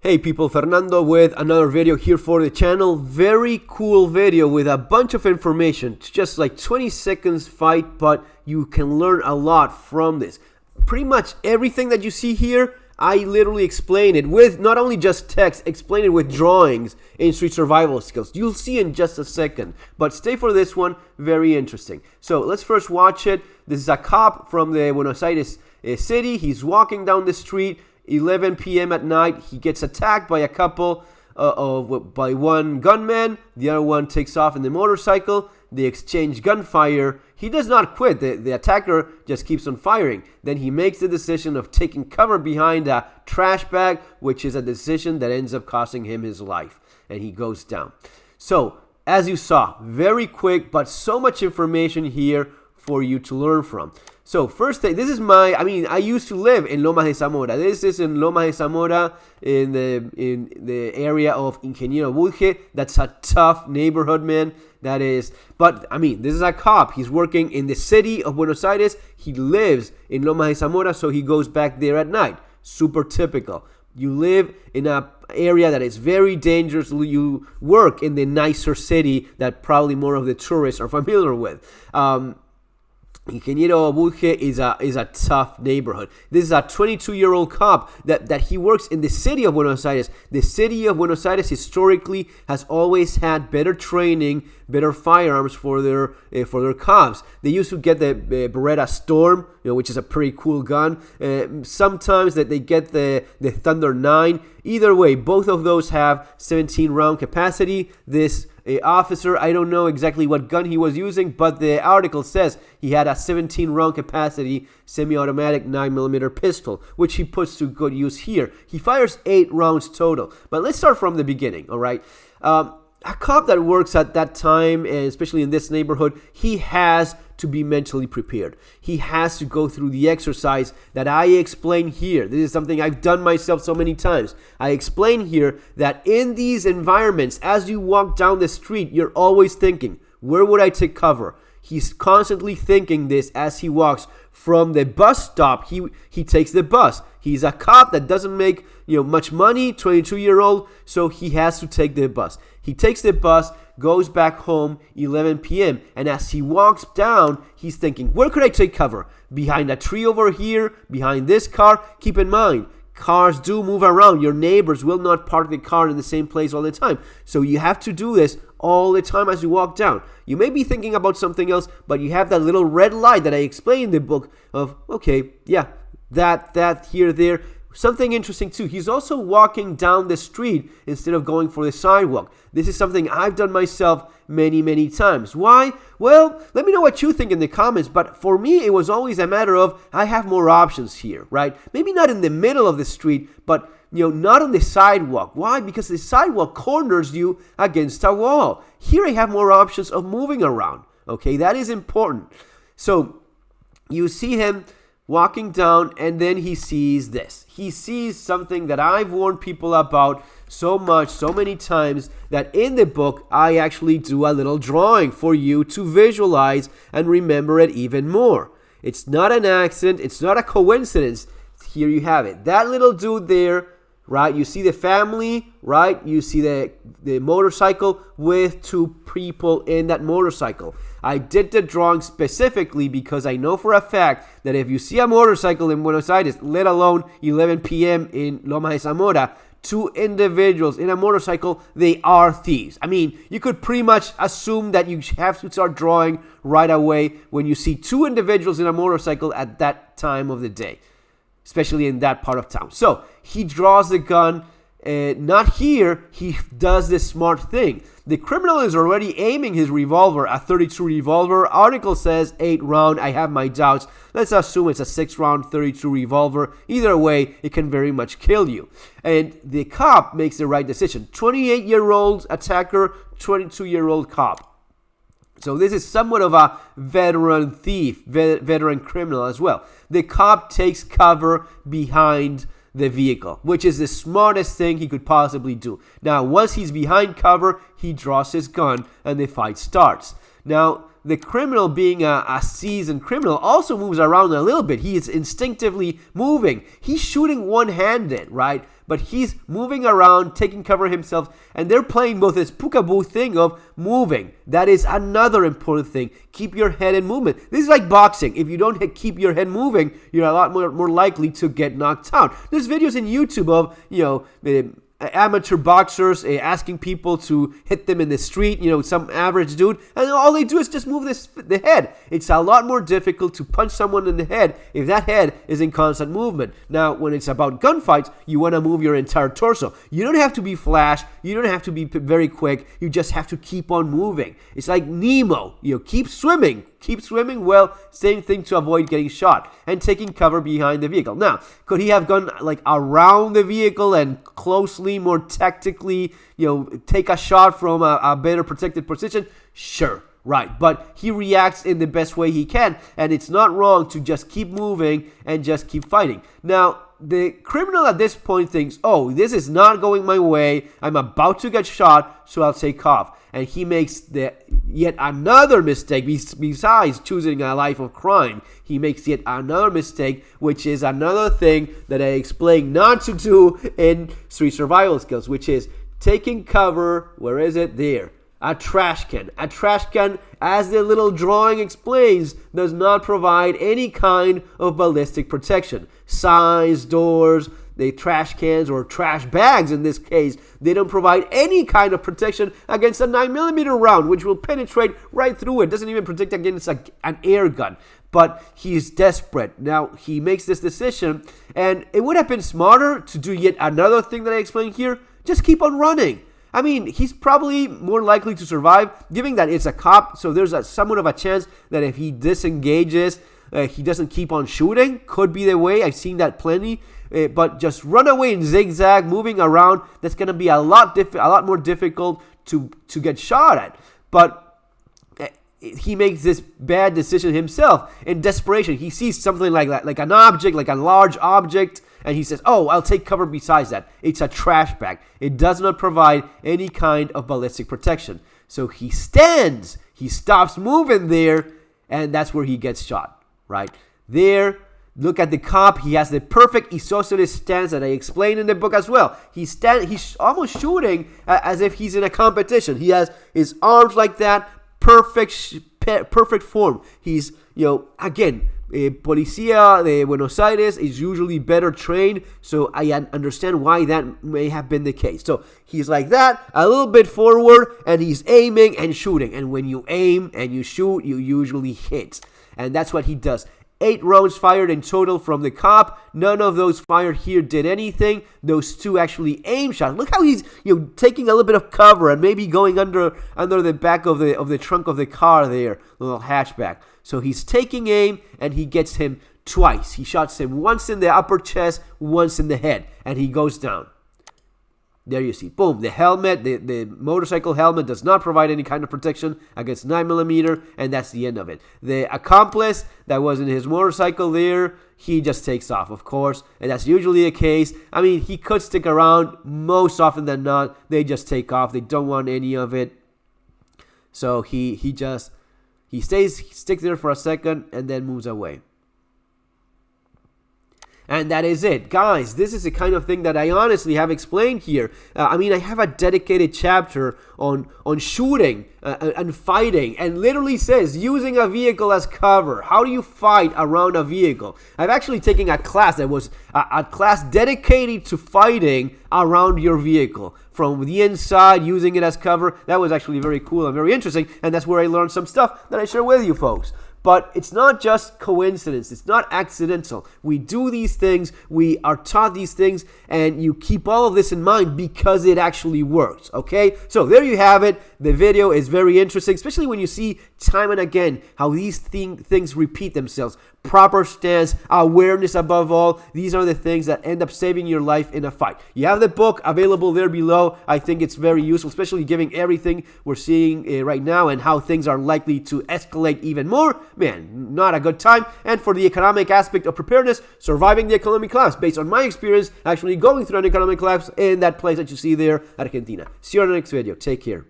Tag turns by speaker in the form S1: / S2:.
S1: Hey people, Fernando with another video here for the channel. Very cool video with a bunch of information. It's just like 20 seconds fight, but you can learn a lot from this. Pretty much everything that you see here, I literally explain it with not only just text, explain it with drawings in Street Survival Skills. You'll see in just a second, but stay for this one, very interesting. So let's first watch it. This is a cop from the Buenos Aires city. He's walking down the street. 11 p.m. at night, he gets attacked by a couple by one gunman. The other one takes off in the motorcycle. They exchange gunfire. He does not quit. The attacker just keeps on firing. Then he makes the decision of taking cover behind a trash bag, which is a decision that ends up costing him his life, and he goes down. So, as you saw, very quick, but so much information here for you to learn from. So first thing, this is I used to live in Lomas de Zamora. This is in Lomas de Zamora in the area of Ingeniero Budge. That's a tough neighborhood, man. That is, but this is a cop. He's working in the city of Buenos Aires. He lives in Lomas de Zamora, so he goes back there at night. Super typical. You live in an area that is very dangerous. You work in the nicer city that probably more of the tourists are familiar with. Ingeniero Budge is a tough neighborhood. This is a 22-year-old cop that he works in the city of Buenos Aires. The city of Buenos Aires historically has always had better training, better firearms for their cops. They used to get the Beretta Storm, which is a pretty cool gun. Sometimes that they get the Thunder 9. Either way, both of those have 17-round capacity. This officer, I don't know exactly what gun he was using, but the article says he had a 17-round capacity semi-automatic 9mm pistol, which he puts to good use here. He fires 8 rounds total. But let's start from the beginning, all right? A cop that works at that time, and especially in this neighborhood, he has to be mentally prepared. He has to go through the exercise that I explain here. This is something I've done myself so many times. I explain here that in these environments, as you walk down the street, you're always thinking, where would I take cover? He's constantly thinking this as he walks from the bus stop. He takes the bus. He's a cop that doesn't make much money, 22-year-old, so he has to take the bus. He takes the bus, goes back home, 11 p.m., and as he walks down, he's thinking, where could I take cover? Behind a tree over here, behind this car. Keep in mind, cars do move around. Your neighbors will not park the car in the same place all the time. So you have to do this all the time as you walk down. You may be thinking about something else, but you have that little red light that I explained in the book of, okay, yeah, that, here, there. Something interesting too, he's also walking down the street instead of going for the sidewalk. This is something I've done myself many times. Why? Well, let me know what you think in the comments, but for me, it was always a matter of, I have more options here, right? Maybe not in the middle of the street, but not on the sidewalk. Why? Because the sidewalk corners you against a wall. Here I have more options of moving around, okay? That is important. So, you see him walking down, and then he sees this. He sees something that I've warned people about so many times, that in the book, I actually do a little drawing for you to visualize and remember it even more. It's not an accident. It's not a coincidence. Here you have it. That little dude there, right? You see the family, right? You see the motorcycle with 2 people in that motorcycle. I did the drawing specifically because I know for a fact that if you see a motorcycle in Buenos Aires, let alone 11 p.m. in Lomas de Zamora, 2 individuals in a motorcycle, they are thieves. You could pretty much assume that you have to start drawing right away when you see 2 individuals in a motorcycle at that time of the day, especially in that part of town. So he draws the gun. Not here, he does this smart thing. The criminal is already aiming his revolver, a .32 revolver. Article says 8 round. I have my doubts. Let's assume it's a 6-round .32 revolver. Either way, it can very much kill you. And the cop makes the right decision. 28-year-old attacker, 22-year-old cop. So this is somewhat of a veteran thief, veteran criminal as well. The cop takes cover behind the vehicle, which is the smartest thing he could possibly do. Now, once he's behind cover, he draws his gun and the fight starts. Now, the criminal, being a seasoned criminal, also moves around a little bit. He is instinctively moving. He's shooting one-handed, right? but he's moving around, taking cover himself, and they're playing both this peekaboo thing of moving. That is another important thing. Keep your head in movement. This is like boxing. If you don't keep your head moving, you're a lot more likely to get knocked out. There's videos in YouTube of, amateur boxers asking people to hit them in the street, some average dude, and all they do is just move the head. It's a lot more difficult to punch someone in the head if that head is in constant movement. Now, when it's about gunfights, you want to move your entire torso. You don't have to be flash. You don't have to be very quick. You just have to keep on moving. It's like Nemo. Keep swimming. Keep swimming. Well, same thing to avoid getting shot and taking cover behind the vehicle. Now, could he have gone around the vehicle and closely, more tactically, take a shot from a better protected position? Sure, right. But he reacts in the best way he can, and it's not wrong to just keep moving and just keep fighting. Now, the criminal at this point thinks, oh, this is not going my way. I'm about to get shot, so I'll take off. And he makes yet another mistake. Besides choosing a life of crime, he makes yet another mistake, which is another thing that I explain not to do in street survival skills, which is taking cover. Where is it? There. A trash can. A trash can, as the little drawing explains, does not provide any kind of ballistic protection. Size, doors, the trash cans or trash bags in this case, they don't provide any kind of protection against a 9mm round, which will penetrate right through it. Doesn't even protect against an air gun. But he's desperate. Now, he makes this decision, and it would have been smarter to do yet another thing that I explained here. Just keep on running. I mean, he's probably more likely to survive, given that it's a cop, so there's somewhat of a chance that if he disengages, he doesn't keep on shooting. Could be the way. I've seen that plenty. But just run away and zigzag, moving around, that's going to be a lot more difficult to get shot at. But he makes this bad decision himself in desperation. He sees something like that, like an object, like a large object, and he says, oh, I'll take cover besides that. It's a trash bag. It does not provide any kind of ballistic protection. So he stands. He stops moving there, and that's where he gets shot, right? There, look at the cop. He has the perfect isosceles stance that I explained in the book as well. He's almost shooting as if he's in a competition. He has his arms like that, perfect form. He's, again, Policía de Buenos Aires is usually better trained, so I understand why that may have been the case. So he's like that, a little bit forward, and he's aiming and shooting. And when you aim and you shoot, you usually hit. And that's what he does. 8 rounds fired in total from the cop. None of those fired here did anything. Those 2 actually aim shots. Look how he's taking a little bit of cover and maybe going under the back of the trunk of the car there, the little hatchback. So he's taking aim and he gets him twice. He shots him once in the upper chest, once in the head, and he goes down. There you see, boom, the helmet, the motorcycle helmet does not provide any kind of protection against 9mm, and that's the end of it. The accomplice that was in his motorcycle there, he just takes off, of course, and that's usually the case. I mean, he could stick around. Most often than not, they just take off. They don't want any of it. So he sticks there for a second and then moves away. And that is it. Guys, this is the kind of thing that I honestly have explained here. I have a dedicated chapter on shooting and fighting, and literally says using a vehicle as cover. How do you fight around a vehicle? I've actually taken a class that was a class dedicated to fighting around your vehicle. From the inside, using it as cover. That was actually very cool and very interesting, and that's where I learned some stuff that I share with you folks. But it's not just coincidence. It's not accidental. We do these things. We are taught these things. And you keep all of this in mind because it actually works. Okay? So there you have it. The video is very interesting, especially when you see time and again how these things repeat themselves. Proper stance, awareness above all. These are the things that end up saving your life in a fight. You have the book available there below. I think it's very useful, especially given everything we're seeing right now and how things are likely to escalate even more. Man, not a good time. And for the economic aspect of preparedness, surviving the economic collapse, based on my experience actually going through an economic collapse in that place that you see there, Argentina. See you on the next video. Take care.